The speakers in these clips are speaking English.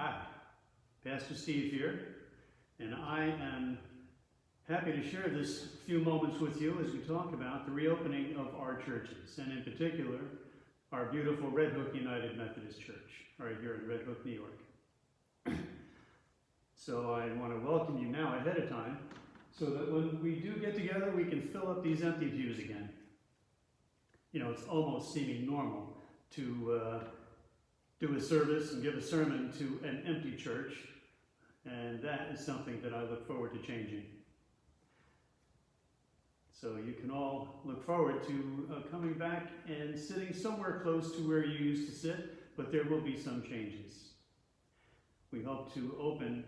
Hi, Pastor Steve here, and I am happy to share this few moments with you as we talk about the reopening of our churches, and in particular, our beautiful Red Hook United Methodist Church, right here in Red Hook, New York. So I want to welcome you now ahead of time, so that when we do get together, we can fill up these empty pews again. You know, it's almost seeming normal to do a service and give a sermon to an empty church, and that is something that I look forward to changing. So you can all look forward to coming back and sitting somewhere close to where you used to sit, but there will be some changes. We hope to open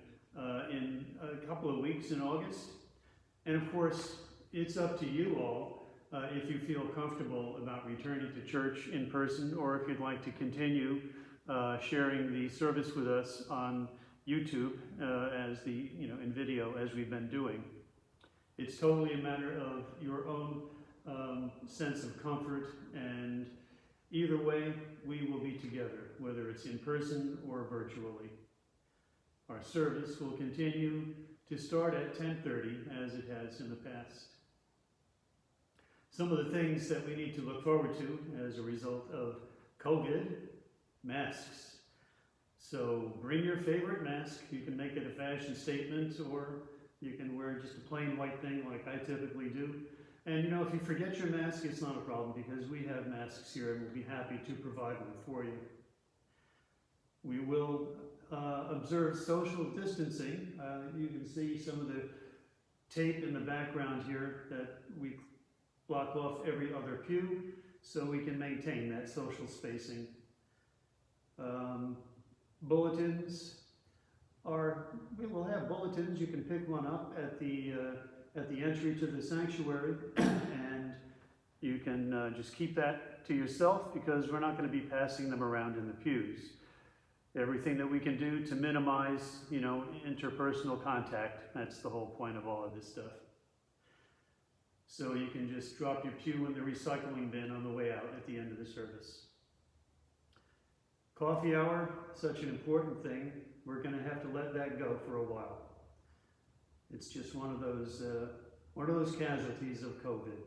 in a couple of weeks in August, and of course it's up to you all if you feel comfortable about returning to church in person, or if you'd like to continue sharing the service with us on YouTube in video as we've been doing. It's totally a matter of your own sense of comfort, and either way, we will be together, whether it's in person or virtually. Our service will continue to start at 10:30 as it has in the past. Some of the things that we need to look forward to as a result of COVID: masks. So bring your favorite mask. You can make it a fashion statement, or you can wear just a plain white thing like I typically do. And you know, if you forget your mask, it's not a problem, because we have masks here and we'll be happy to provide one for you. We will observe social distancing. You can see some of the tape in the background here that we block off every other pew so we can maintain that social spacing. Bulletins we will have bulletins. You can pick one up at the entry to the sanctuary, and you can just keep that to yourself, because we're not going to be passing them around in the pews. Everything that we can do to minimize, interpersonal contact. That's the whole point of all of this stuff. So you can just drop your pew in the recycling bin on the way out at the end of the service. Coffee hour, such an important thing. We're going to have to let that go for a while. It's just one of those casualties of COVID.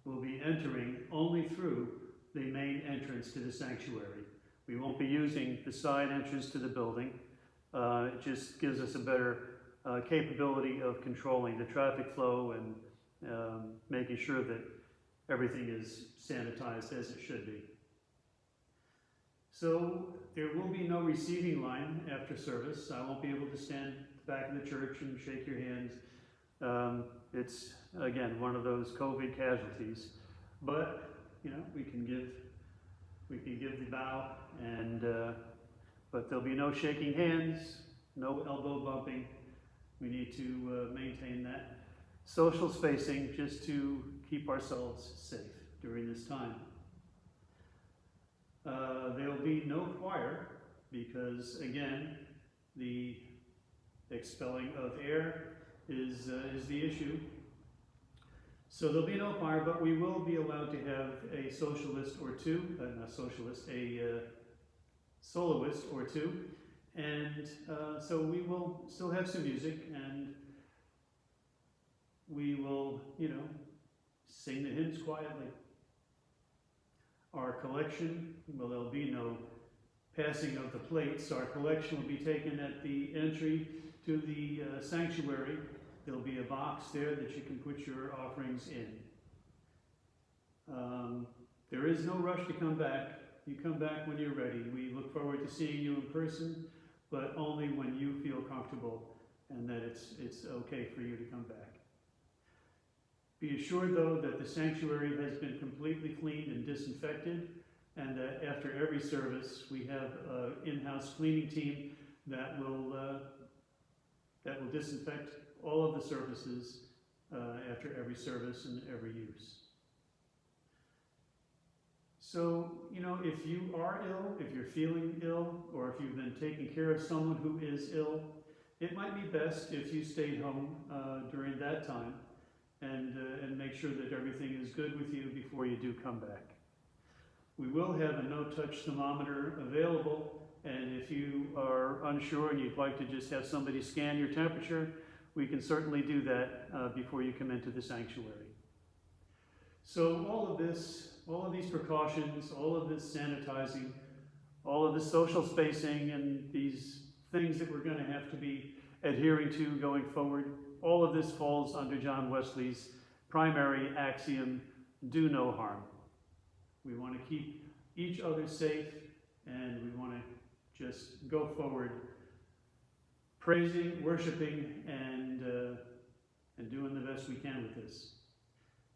We'll be entering only through the main entrance to the sanctuary. We won't be using the side entrance to the building. It just gives us a better capability of controlling the traffic flow and making sure that everything is sanitized as it should be. So there will be no receiving line after service. I won't be able to stand at the back of the church and shake your hands. It's, again, one of those COVID casualties. But, we can give the bow, and but there'll be no shaking hands, no elbow bumping. We need to maintain that social spacing just to keep ourselves safe during this time. There'll be no choir, because again, the expelling of air is the issue. So there'll be no choir, but we will be allowed to have a soloist or two, a soloist or two, and so we will still have some music, and we will, sing the hymns quietly. Our collection, well, there'll be no passing of the plates. Our collection will be taken at the entry to the sanctuary. There'll be a box there that you can put your offerings in. There is no rush to come back. You come back when you're ready. We look forward to seeing you in person, but only when you feel comfortable and that it's okay for you to come back. Be assured, though, that the sanctuary has been completely cleaned and disinfected, and that after every service we have an in-house cleaning team that will disinfect all of the surfaces after every service and every use. So, if you are ill, if you're feeling ill, or if you've been taking care of someone who is ill, it might be best if you stayed home during that time, and make sure that everything is good with you before you do come back. We will have a no-touch thermometer available And if you are unsure and you'd like to just have somebody scan your temperature, we can certainly do that before you come into the sanctuary. So all of these precautions, all of this sanitizing, all of this social spacing, and these things that we're going to have to be adhering to going forward, all of this falls under John Wesley's primary axiom, do no harm. We want to keep each other safe, and we want to just go forward praising, worshiping, and doing the best we can with this.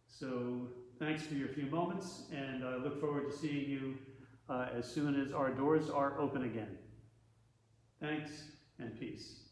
So thanks for your few moments, and I look forward to seeing you as soon as our doors are open again. Thanks and peace.